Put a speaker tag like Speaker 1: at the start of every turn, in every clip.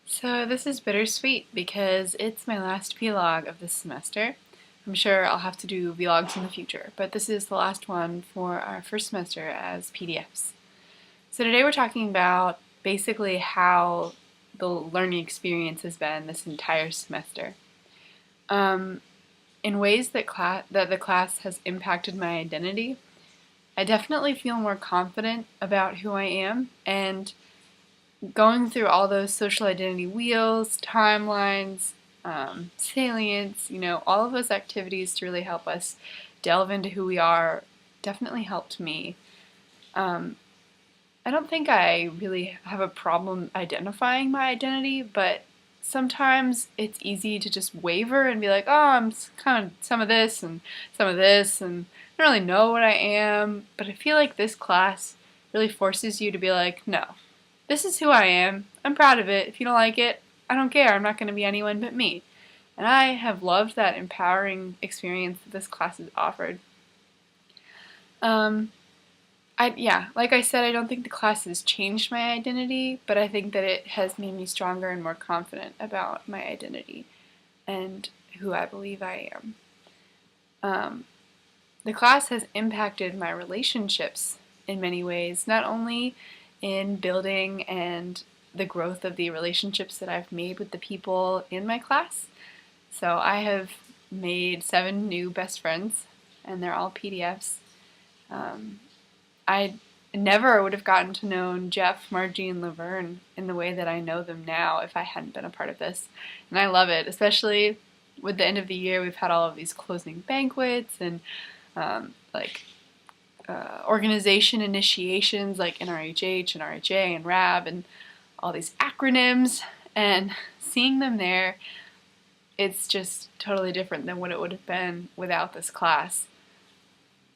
Speaker 1: So this is bittersweet because it's my last vlog of this semester. I'm sure I'll have to do vlogs in the future, but this is the last one for our first semester as PDFs. So today we're talking about basically how the learning experience has been this entire semester. In ways that the class has impacted my identity, I definitely feel more confident about who I am, and going through all those social identity wheels, timelines, salience, all of those activities to really help us delve into who we are definitely helped me. Um, I don't think I really have a problem identifying my identity, but sometimes it's easy to just waver and be like, oh, I'm kind of some of this and some of this, and I don't really know what I am. But I feel like this class really forces you to be like, no, this is who I am. I'm proud of it. If you don't like it, I don't care. I'm not going to be anyone but me. And I have loved that empowering experience that this class has offered. Um, like I said, I don't think the class has changed my identity, but I think that it has made me stronger and more confident about my identity and who I believe I am. The class has impacted my relationships in many ways, not only in building and the growth of the relationships that I've made with the people in my class. So I have made 7 new best friends, and they're all PDFs. I never would have gotten to know Jeff, Margie, and Laverne in the way that I know them now if I hadn't been a part of this. And I love it, especially with the end of the year. We've had all of these closing banquets and organization initiations like NRHH and RHA and RAB and all these acronyms, and seeing them there, it's just totally different than what it would have been without this class.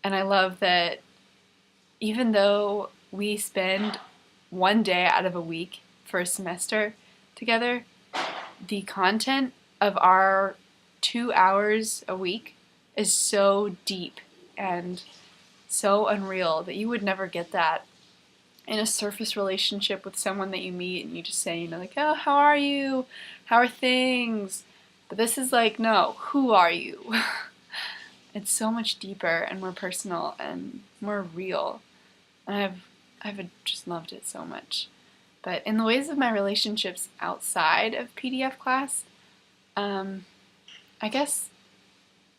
Speaker 1: And I love that even though we spend one day out of a week for a semester together, the content of our 2 hours a week is so deep and so unreal that you would never get that in a surface relationship with someone that you meet and you just say, like, oh, how are you? How are things? But this is like, no, who are you? It's so much deeper and more personal and more real. And I've just loved it so much. But in the ways of my relationships outside of PDF class, I guess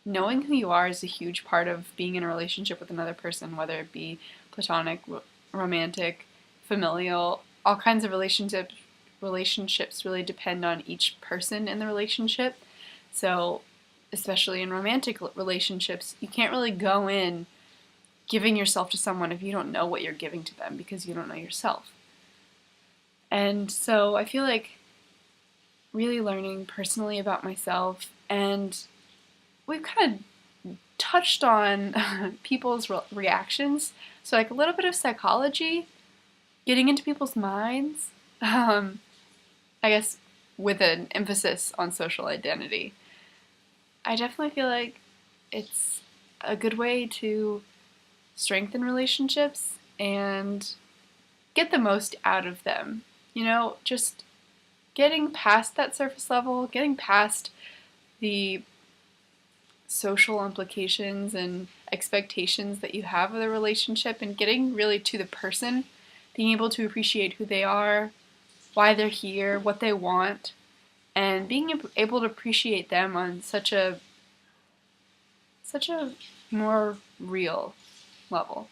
Speaker 1: knowing who you are is a huge part of being in a relationship with another person, whether it be platonic, romantic, familial, all kinds of relationships really depend on each person in the relationship. So, especially in romantic relationships, you can't really go in giving yourself to someone if you don't know what you're giving to them because you don't know yourself. And so I feel like really learning personally about myself, and we've kind of touched on people's reactions. So like a little bit of psychology, getting into people's minds, I guess with an emphasis on social identity. I definitely feel like it's a good way to strengthen relationships and get the most out of them. Just getting past that surface level, getting past the social implications and expectations that you have of the relationship, and getting really to the person, being able to appreciate who they are, why they're here, what they want, and being able to appreciate them on such a more real level.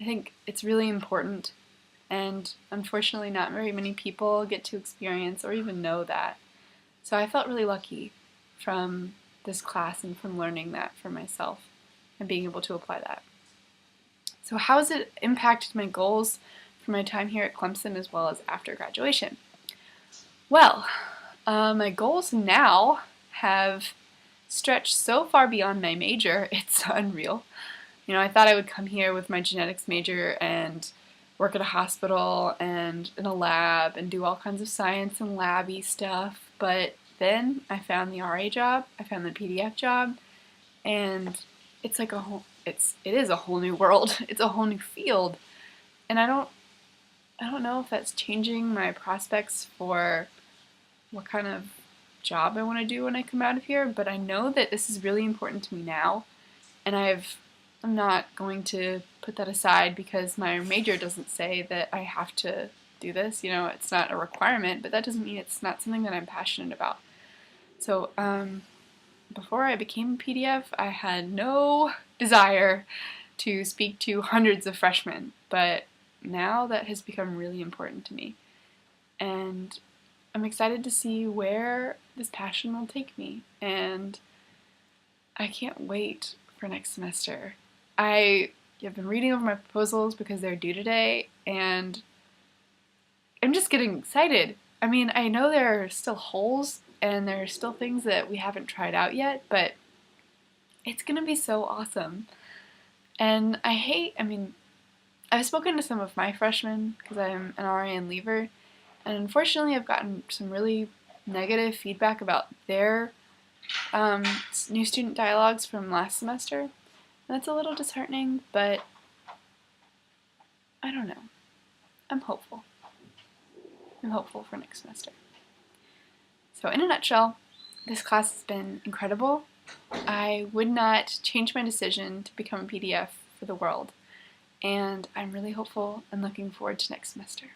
Speaker 1: I think it's really important, and unfortunately not very many people get to experience or even know that. So I felt really lucky from this class and from learning that for myself and being able to apply that. So how has it impacted my goals for my time here at Clemson as well as after graduation? Well, my goals now have stretched so far beyond my major, it's unreal. I thought I would come here with my genetics major and work at a hospital and in a lab and do all kinds of science and labby stuff, but then I found the RA job, I found the PDF job, and it's like it is a whole new world. It's a whole new field, and I don't know if that's changing my prospects for what kind of job I want to do when I come out of here, but I know that this is really important to me now, and I'm not going to put that aside because my major doesn't say that I have to do this. You know, it's not a requirement, but that doesn't mean it's not something that I'm passionate about. So, before I became a PDF, I had no desire to speak to hundreds of freshmen, but now that has become really important to me. And I'm excited to see where this passion will take me, and I can't wait for next semester. I have been reading over my proposals because they're due today, and I'm just getting excited. I mean, I know there are still holes and there are still things that we haven't tried out yet, but it's gonna be so awesome. And I've spoken to some of my freshmen because I'm an RN leaver, and unfortunately, I've gotten some really negative feedback about their new student dialogues from last semester. And that's a little disheartening, but I don't know. I'm hopeful. I'm hopeful for next semester. So in a nutshell, this class has been incredible. I would not change my decision to become a PDF for the world, and I'm really hopeful and looking forward to next semester.